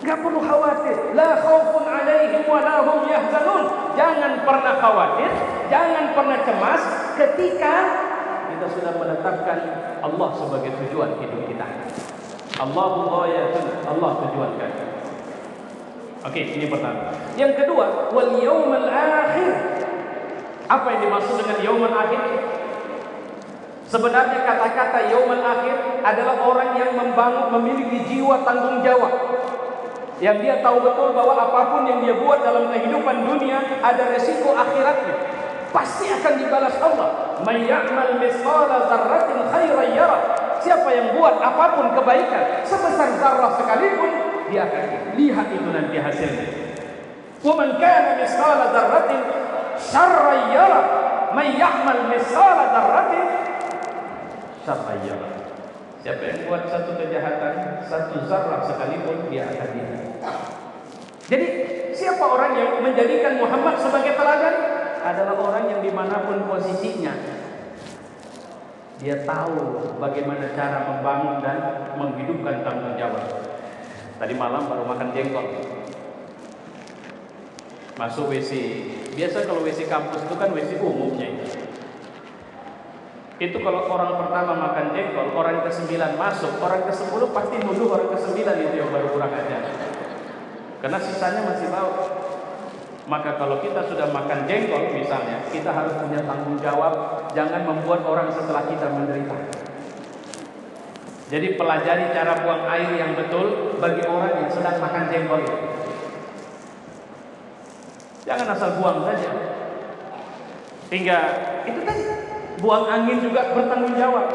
enggak perlu khawatir, la khaufun alaihim wa la hum yahzanun. Jangan pernah khawatir, jangan pernah cemas ketika kita sudah menetapkan Allah sebagai tujuan hidup kita. Allahu ghayatun, Allah tujuan kita. Oke, ini pertama. Yang kedua, wal yaumal akhir. Apa yang dimaksud dengan yaumul akhir? Sebenarnya kata-kata yaumul akhir adalah orang yang memiliki jiwa tanggung jawab. Yang dia tahu betul bahwa apapun yang dia buat dalam kehidupan dunia ada resiko akhiratnya. Pasti akan dibalas Allah. May ya'mal mithqala dzarratin khairan yara. Siapa yang buat apapun kebaikan sebesar zarrah sekalipun, dia akan lihat itu nanti hasilnya. Wa man kana mithqala dzarratin syarran yara. May ya'mal mithqala dzarratin syarran yara. Siapa yang buat satu kejahatan, satu zarrah sekalipun, dia akan lihat. Jadi siapa orang yang menjadikan Muhammad sebagai teladan? Adalah orang yang dimanapun posisinya, dia tahu bagaimana cara membangun dan menghidupkan tanggung jawab. Tadi malam baru makan jengkol, masuk WC. Biasa kalau WC kampus itu kan WC umumnya itu kalau orang pertama makan jengkol, orang ke-9 masuk, orang ke-10 pasti nuduh orang ke-9 itu yang baru kurang ajar. Karena sisanya masih bau. Maka kalau kita sudah makan jengkol misalnya, kita harus punya tanggung jawab, jangan membuat orang setelah kita menderita. Jadi pelajari cara buang air yang betul bagi orang yang sedang makan jengkol itu. Jangan asal buang saja. Hingga itu tadi, buang angin juga bertanggung jawab.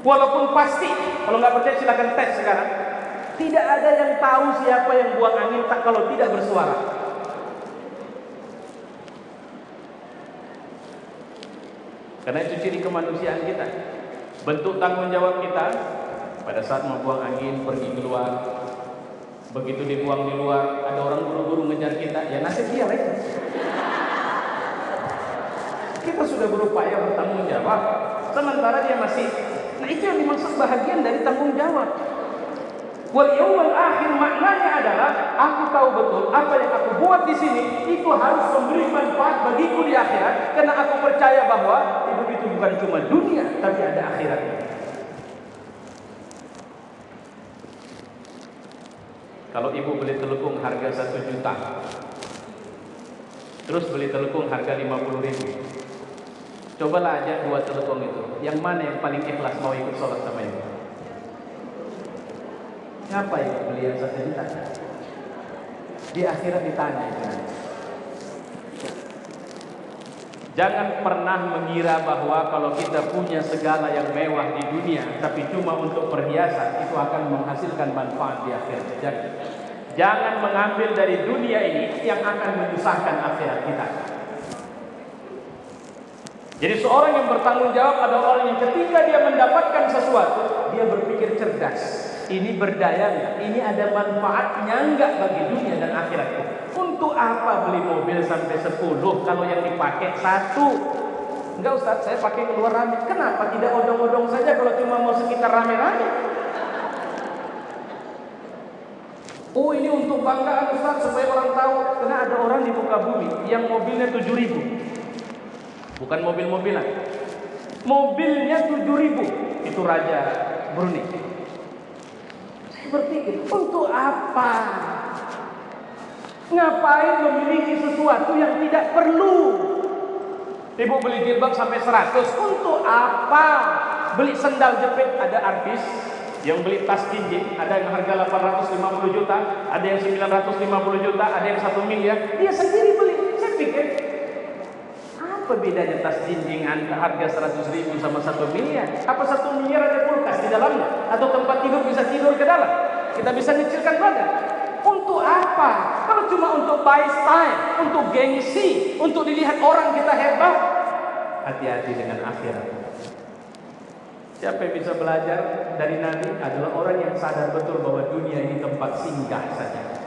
Walaupun pasti, kalau nggak percaya silakan tes sekarang. Tidak ada yang tahu siapa yang buang angin tak kalau tidak bersuara. Karena itu ciri kemanusiaan kita. Bentuk tanggung jawab kita pada saat membuang angin, pergi keluar. Begitu dibuang di luar, ada orang buru-buru ngejar kita, ya nasib dia lagi. Kita sudah berupaya bertanggung jawab, sementara dia masih. Nah itu yang dimaksud bahagian dari tanggung jawab. Wal yaumul akhir maknanya adalah aku tahu betul apa yang aku buat di sini itu harus memberi manfaat bagiku di akhirat, karena aku percaya bahwa hidup itu bukan cuma dunia tapi ada akhiratnya. Kalau ibu beli telekung harga 1 juta, terus beli telekung harga 50.000, cobalah aja 2 telekung itu, yang mana yang paling ikhlas mau ikut sholat sama ibu? Ngapain beli yang 1 juta? Di akhirat ditanya itu nanti. Jangan pernah mengira bahwa kalau kita punya segala yang mewah di dunia tapi cuma untuk perhiasan, itu akan menghasilkan manfaat di akhirat. Jangan mengambil dari dunia ini yang akan menyusahkan akhirat kita. Jadi seorang yang bertanggung jawab adalah orang yang ketika dia mendapatkan sesuatu, dia berpikir cerdas. Ini berdaya nggak? Ini ada manfaatnya enggak bagi dunia dan akhiratku? Untuk apa beli mobil sampai 10 kalau yang dipakai 1? Enggak Ustaz, saya pakai keluar rame. Kenapa tidak odong-odong saja kalau cuma mau sekitar rame-rame? Oh, ini untuk banggaan Ustaz, supaya orang tahu. Karena ada orang di muka bumi yang mobilnya 7.000. Bukan mobil-mobilan. Mobilnya 7.000. Itu Raja Brunei. Saya berpikir, untuk apa? Ngapain memiliki sesuatu yang tidak perlu? Ibu beli jilbab sampai 100. Untuk apa? Beli sendal jepit. Ada artis yang beli tas jinjing, ada yang harga 850 juta, ada yang 950 juta, ada yang 1 miliar. Dia sendiri beli. Saya pikir, apa bedanya tas jinjing harga 100.000 sama 1 miliar? Apa 1 miliar ada kulkas di dalamnya? Atau tempat tidur bisa tidur ke dalam? Kita bisa nyicilkan badan. Untuk apa? Kalau cuma untuk buy style, untuk gengsi, untuk dilihat orang kita hebat, hati-hati dengan akhirat. Siapa yang bisa belajar dari Nabi adalah orang yang sadar betul bahwa dunia ini tempat singgah saja.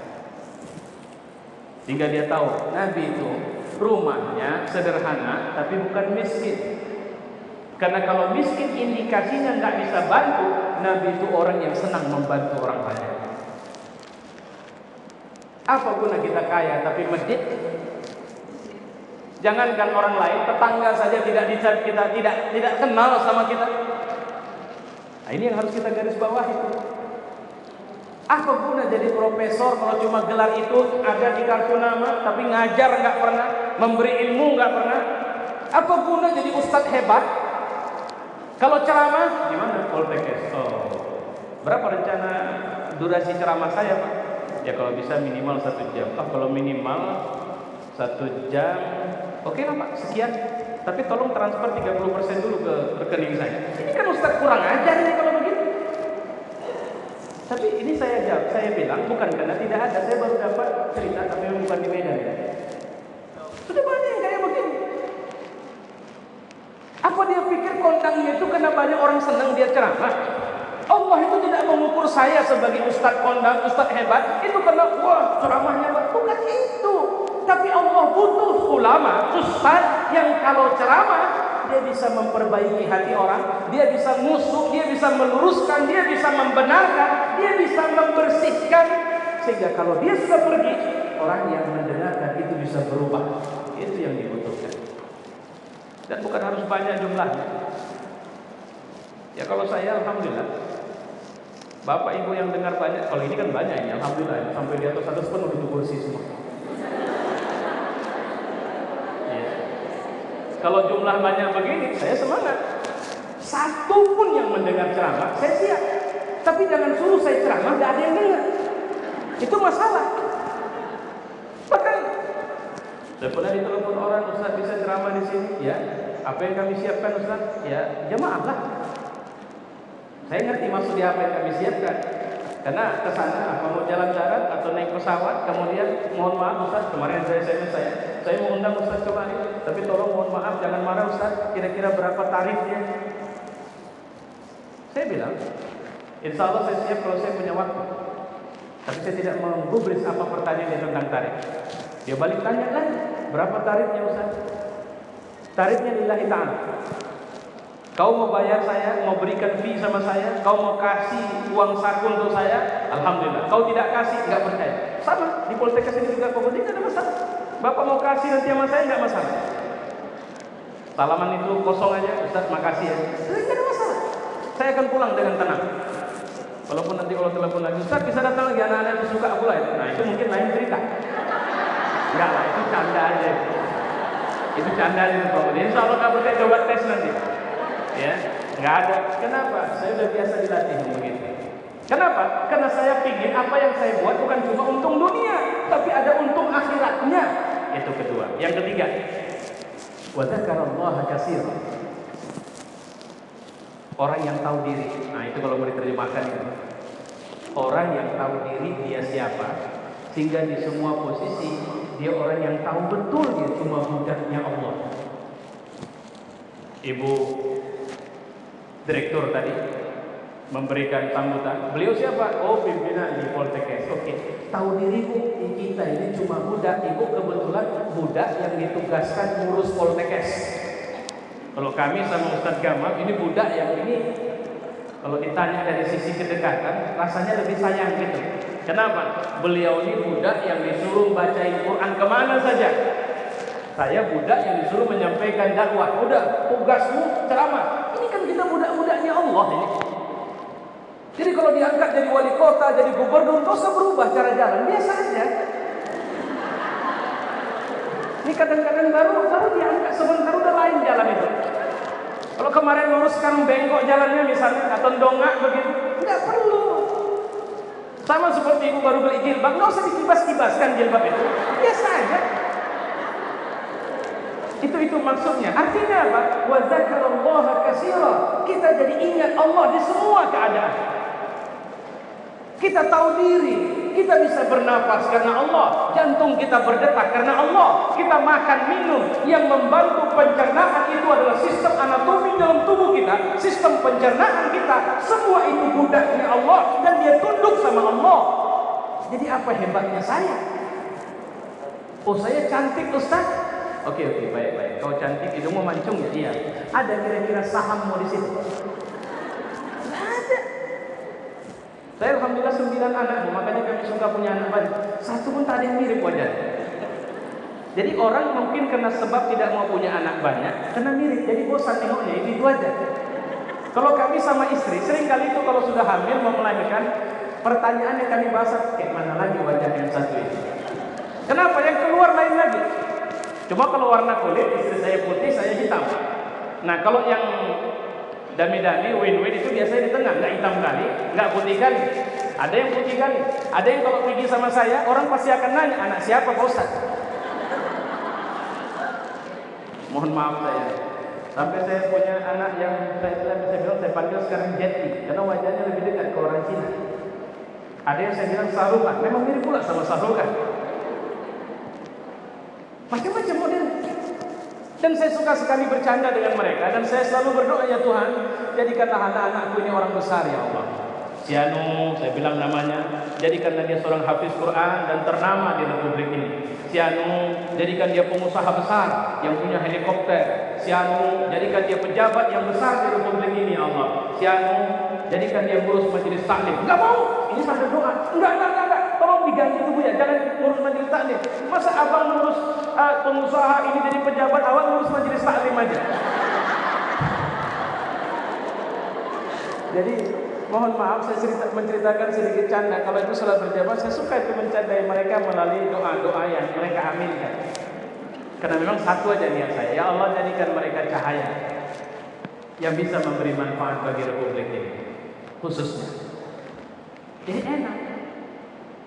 Sehingga dia tahu Nabi itu rumahnya sederhana tapi bukan miskin. Karena kalau miskin indikasinya nggak bisa bantu. Nabi itu orang yang senang membantu orang banyak. Apa guna kita kaya tapi medit? Jangankan orang lain, tetangga saja kita tidak kenal sama kita. Nah, ini yang harus kita garis bawah itu. Apa guna jadi profesor kalau cuma gelar itu ada di kartu nama, tapi ngajar nggak pernah, memberi ilmu nggak pernah? Apa guna jadi ustadz hebat? Kalau ceramah gimana? Poltekkes. Oh, berapa rencana durasi ceramah saya, Pak? Ya kalau bisa minimal 1 jam. Kalau minimal 1 jam, oke lah Pak, sekian. Tapi tolong transfer 30% dulu ke rekening saya. Ini kan Ustaz kurang ajar nih kalau begitu. Tapi ini saya jawab, saya bilang bukan karena tidak ada. Saya baru dapat cerita, tapi bukan di Medan ya. Sudah banyak yang kayak begini. Apa dia pikir kondangnya itu karena banyak orang senang dia ceramah? Allah itu tidak mengukur saya sebagai ustadz kondang, ustadz hebat. Itu karena wah ceramahnya hebat. Bukan itu. Tapi Allah butuh ulama, ustadz yang kalau ceramah dia bisa memperbaiki hati orang, dia bisa musuh, dia bisa meluruskan, dia bisa membenarkan, dia bisa membersihkan. Sehingga kalau dia sudah pergi, orang yang mendengarkan itu bisa berubah. Itu yang dibutuhkan. Dan bukan harus banyak jumlahnya. Ya kalau saya alhamdulillah, Bapak Ibu yang dengar banyak, kalau ini kan banyak ini, alhamdulillah sampai di atas 100 penuh itu kursi semua. Ya. Kalau jumlah banyak begini, saya semangat. Satu pun yang mendengar ceramah, saya siap. Tapi jangan suruh saya ceramah, nggak ada yang dengar. Itu masalah. Bahkan saya pernah ditelepon orang, Ustaz bisa ceramah di sini? Ya. Apa yang kami siapkan Ustaz? Ya, jamaah lah. Saya ngerti maksudnya apa yang kami siapkan. Karena ke sana apa mau jalan darat atau naik pesawat, kemudian mohon maaf Ustaz, kemarin saya mau undang Ustaz kemarin, tapi tolong mohon maaf jangan marah Ustaz, kira-kira berapa tarifnya? Saya bilang, insya Allah saya siap kalau saya punya waktu. Tapi saya tidak menggubris apa pertanyaan dia tentang tarif. Dia balik tanya lagi, berapa tarifnya Ustaz? Tarifnya lillahi ta'ala. Kau mau bayar saya, mau berikan fee sama saya, kau mau kasih uang saku untuk saya, alhamdulillah. Kau tidak kasih, nggak percaya. Sama di Poltekkes ini juga kau tidak ada masalah. Bapak mau kasih nanti sama saya nggak masalah. Salaman itu kosong aja, Ustaz makasih ya. Tidak ada masalah. Saya akan pulang dengan tenang. Walaupun nanti kalau telepon lagi, Ustaz bisa datang lagi anak-anak yang suka aku lain. Nah itu mungkin lain cerita. Enggak lah, itu canda aja. Itu canda aja Pak. Insya Allah kamu saya coba tes nanti. Ya, nggak ada. Kenapa? Saya udah biasa dilatih begitu. Kenapa? Karena saya ingin apa yang saya buat bukan cuma untung dunia, tapi ada untung akhiratnya. Itu kedua. Yang ketiga, wa dzakarallaha katsiran. Orang yang tahu diri. Nah, itu kalau mau diterjemahkan itu. Orang yang tahu diri dia siapa, sehingga di semua posisi dia orang yang tahu betul dia cuma budaknya Allah. Ibu direktur tadi memberikan sambutan. Beliau siapa? Oh, pimpinan di Poltekkes. Oke. Tahu diri Bu, kita ini cuma budak. Ibu kebetulan budak yang ditugaskan ngurus Poltekkes. Kalau kami sama Ustadz Gamal ini budak yang ini kalau ditanya dari sisi kedekatan rasanya lebih sayang gitu. Kenapa? Beliau ini budak yang disuruh bacain Quran kemana saja. Saya budak yang disuruh menyampaikan dakwah. Udah, tugasmu ceramah. Ini kan kita budak-budaknya Allah ini. Jadi kalau diangkat jadi wali kota, jadi gubernur, nggak usah berubah cara jalan, biasa aja. Ini kadang-kadang baru diangkat sebentar udah lain jalan itu. Kalau kemarin lurus sekarang bengkok jalannya misalnya atau dongak begitu, nggak perlu. Sama seperti ibu baru beli jilbab, nggak usah dikibas-kibaskan jilbab itu, biasa aja. Itu maksudnya. Artinya apa? Wa dzakarallaha katsiran. Kita jadi ingat Allah di semua keadaan. Kita tahu diri, kita bisa bernapas karena Allah, jantung kita berdetak karena Allah, kita makan minum, yang membantu pencernaan itu adalah sistem anatomi dalam tubuh kita, sistem pencernaan kita, semua itu budaknya Allah dan dia tunduk sama Allah. Jadi apa hebatnya saya? Oh, saya cantik Ustaz? Oke, baik. Kau cantik, hidungmu mancung ya? Iya. Ada kira-kira sahammu di situ? Ada. Saya alhamdulillah 9 anak, makanya kami suka punya anak banyak. Satu pun tak ada yang mirip wajahnya. Jadi orang mungkin karena sebab tidak mau punya anak banyak, karena mirip, jadi bosan tengoknya itu aja. Kalau kami sama istri, sering kali itu kalau sudah hamil mau melahirkan, pertanyaan yang kami bahas, kayak mana lagi wajah yang satu ini? Kenapa? Yang keluar lain lagi. Cuma kalau warna kulit, istri saya putih, saya hitam. Nah kalau yang dami-dami, win-win itu biasanya di tengah, nggak hitam kali, nggak putih kali. Ada yang putih kali. Ada yang kalau pergi sama saya, orang pasti akan nanya, anak siapa Pak Ustaz? Mohon maaf saya. Sampai saya punya anak yang saya panggil sekarang Jetty, karena wajahnya lebih dekat ke orang Cina. Ada yang saya bilang Sarukan, memang mirip pula sama Sarukan. Macam-macam model. Dan saya suka sekali bercanda dengan mereka. Dan saya selalu berdoa, ya Tuhan, jadikanlah anak-anakku ini orang besar ya Allah. Si Anu, saya bilang namanya, jadikanlah dia seorang hafiz Quran dan ternama di Republik ini. Si Anu, jadikan dia pengusaha besar yang punya helikopter. Si Anu, jadikan dia pejabat yang besar di Republik ini ya Allah. Si Anu, jadikan dia ngurus majelis taklim. Enggak mau, ini sambil doa. Enggak. Tolong diganti itu Bu ya, jangan ngurus majelis taklim. Masa abang ngurus pengusaha ini jadi pejabat, awak ngurus majelis taklim aja. Jadi mohon maaf saya menceritakan sedikit canda. Kalau itu salat berjamaah, saya suka itu mencandai mereka melalui doa-doa yang mereka aminkan. Karena memang satu aja niat saya, ya Allah jadikan mereka cahaya yang bisa memberi manfaat bagi Republik ini khususnya. Jadi enak.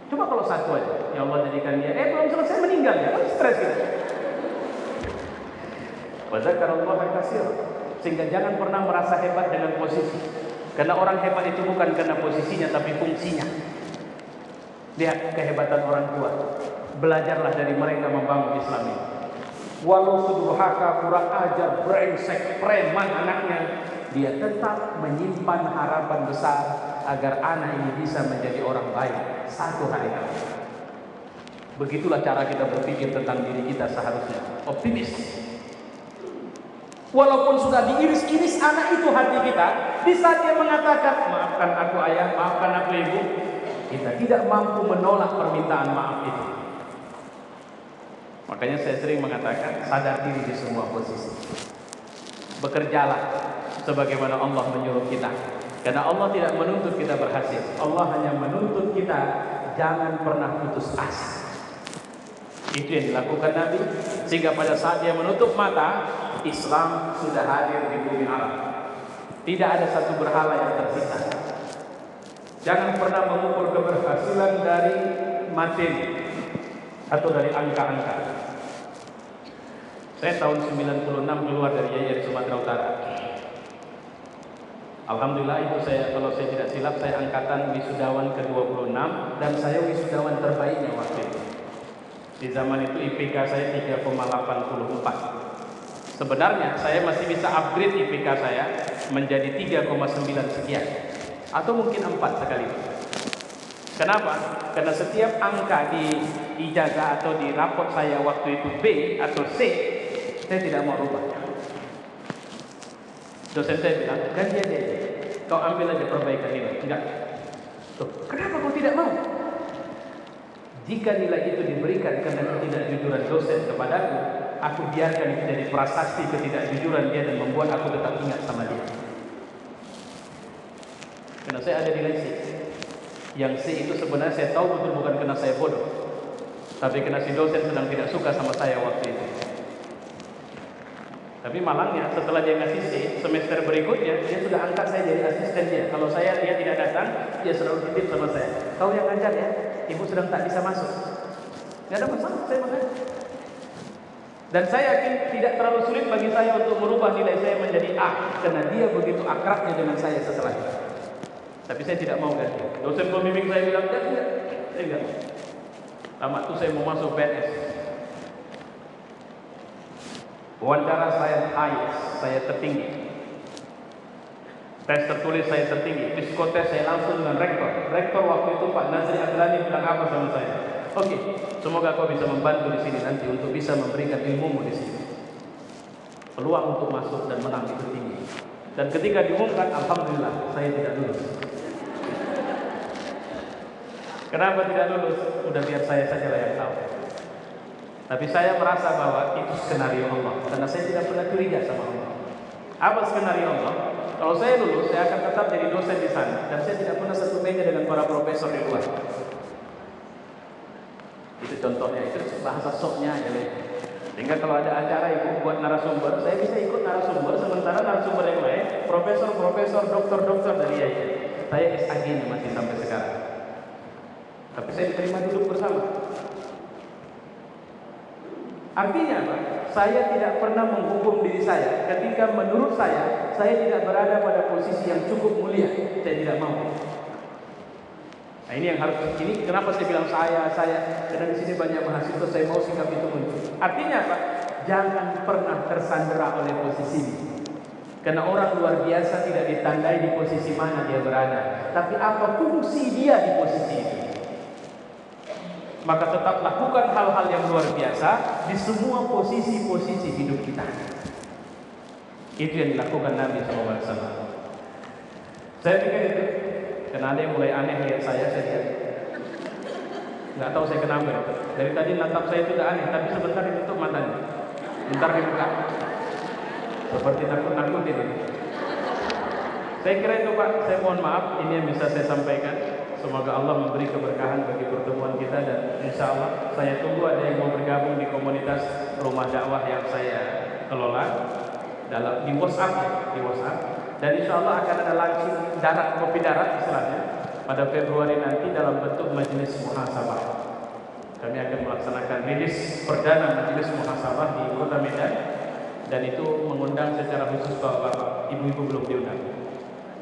Coba kalau satu aja, ya Allah jadikan dia, belum selesai meninggal ya, kan stres gitu. Wa dzakarallaha katsiran. Sehingga jangan pernah merasa hebat dengan posisi. Karena orang hebat itu bukan karena posisinya tapi fungsinya. Lihat kehebatan orang tua. Belajarlah dari mereka membangun Islam ini. Walau sudurhaka, kurang ajar, brengsek, preman anaknya, dia tetap menyimpan harapan besar agar anak ini bisa menjadi orang baik satu hari nanti. Begitulah cara kita berpikir tentang diri kita seharusnya. Optimis. Walaupun sudah diiris-iris anak itu hati kita, di saat dia mengatakan, maafkan aku ayah, maafkan aku ibu, kita tidak mampu menolak permintaan maaf itu. Makanya saya sering mengatakan, sadar diri di semua posisi. Bekerjalah sebagaimana Allah menyuruh kita. Karena Allah tidak menuntut kita berhasil. Allah hanya menuntut kita jangan pernah putus asa. Itu yang dilakukan Nabi. Sehingga pada saat dia menutup mata, Islam sudah hadir di bumi Arab. Tidak ada satu berhala yang tersisa. Jangan pernah mengukur keberhasilan dari materi atau dari angka-angka. Saya tahun 96 keluar dari Yayasan Sumatera Utara. Alhamdulillah itu kalau saya tidak silap, saya angkatan wisudawan ke-26 dan saya wisudawan terbaiknya waktu itu. Di zaman itu IPK saya 3,84. Sebenarnya saya masih bisa upgrade IPK saya menjadi 3,9 sekian atau mungkin 4 sekali. Kenapa? Karena setiap angka di ijazah atau di raport saya waktu itu B atau C, saya tidak mau rubah. Dosen saya bilang, ganti aja, kau ambil aja perbaikan nilai. Enggak. Tuh, kenapa kau tidak mau? Jika nilai itu diberikan karena ketidakjujuran dosen kepadaku, aku biarkan itu jadi prasasti ketidakjujuran dia dan membuat aku tetap ingat sama dia. Karena saya ada nilai C. Yang C itu sebenarnya saya tahu betul bukan karena saya bodoh, tapi karena si dosen sedang tidak suka sama saya waktu itu. Tapi malangnya setelah dia ngasih C, semester berikutnya dia sudah angkat saya jadi asisten dia. Kalau dia tidak datang, dia selalu titip sama saya, kau yang ngajar ya, ibu sedang tak bisa masuk. Tidak ada masalah, saya makan. Dan saya yakin tidak terlalu sulit bagi saya untuk merubah nilai saya menjadi A, karena dia begitu akrabnya dengan saya setelah itu. Tapi saya tidak mau ganti. Dosen pembimbing saya bilang, enggak. Saya enggak. Tamat itu saya mau masuk PNS. Wawancara saya highest, saya tertinggi. Tes tertulis saya tertinggi. Psikotes saya langsung dengan rektor. Rektor waktu itu Pak Nazri Adlani bilang apa sama saya? Oke, semoga kau bisa membantu di sini nanti untuk bisa memberikan ilmumu di sini. Peluang untuk masuk dan menang itu tinggi. Dan ketika diumumkan, alhamdulillah saya tidak lulus. Kenapa tidak lulus? Udah biar saya saja yang tahu. Tapi saya merasa bahwa itu skenario Allah, karena saya tidak pernah curiga sama Allah. Apa skenario Allah? Kalau saya lulus, saya akan tetap jadi dosen di sana, dan saya tidak pernah satu meja dengan para profesor di luar. Itu contohnya, itu bahasa soknya aja. Sehingga kalau ada acara ibu buat narasumber, saya bisa ikut narasumber, sementara narasumber yang lain, profesor, dokter dari yayasan. Saya SAG-nya masih sampai sekarang. Tapi saya diterima duduk bersama. Artinya apa? Saya tidak pernah menghukum diri saya ketika menurut saya tidak berada pada posisi yang cukup mulia. Saya tidak mau. Nah ini yang harus, ini kenapa saya bilang saya, karena di sini banyak mahasiswa, saya mau sikap itu muncul. Artinya apa? Jangan pernah tersandera oleh posisi ini. Karena orang luar biasa tidak ditandai di posisi mana dia berada, tapi apa fungsi dia di posisi itu. Maka tetap lakukan hal-hal yang luar biasa di semua posisi-posisi hidup kita. Itu yang dilakukan Nabi SAW. Saya pikir itu, karena ada yang mulai aneh lihat saya lihat. Nggak tahu saya kenapa. Dari tadi natap saya itu udah aneh, tapi sebentar ditutup matanya, bentar dibuka, seperti nakut-nakutin. Saya kira itu Pak. Saya mohon maaf, ini yang bisa saya sampaikan. Semoga Allah memberi keberkahan bagi pertemuan kita, dan insya Allah saya tunggu ada yang mau bergabung di komunitas rumah dakwah yang saya kelola di WhatsApp, dan insya Allah akan ada langsung kopi darat istilahnya pada Februari nanti dalam bentuk majelis muhasabah. Kami akan melaksanakan rilis perdana majelis muhasabah di Kota Medan, dan itu mengundang secara khusus bapak-bapak, ibu-ibu belum diundang.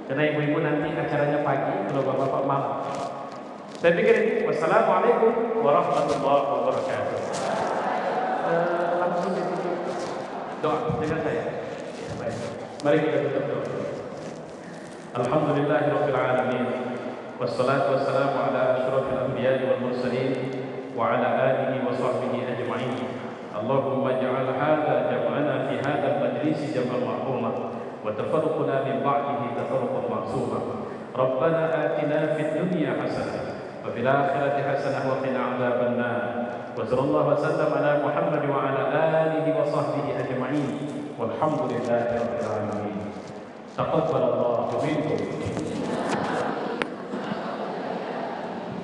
Karena ibu-ibu nanti acaranya pagi, kalau bapak-bapak malam. Saya pikir ini. Wassalamualaikum warahmatullahi wabarakatuh. Langsung ditutup doa dengan saya. Ya, baik. Mari kita tutup doa. Alhamdulillahirabbil alamin. Wassalatu wassalamu ala asyrafil anbiya'i wal mursalin wa ala alihi wa sahbihi ajma'in. Allahumma ij'al hadha jam'ana fi hadzal majlis jam'an marhuma. وتفرقنا من بعده تفرقا معصوما. ربنا آتنا في الدنيا حسنة وفي الآخرة حسنة وقنا عذاب النار. وصلى الله وسلم على محمد وعلى آله وصحبه أجمعين والحمد لله رب العالمين. تقبل الله منكم.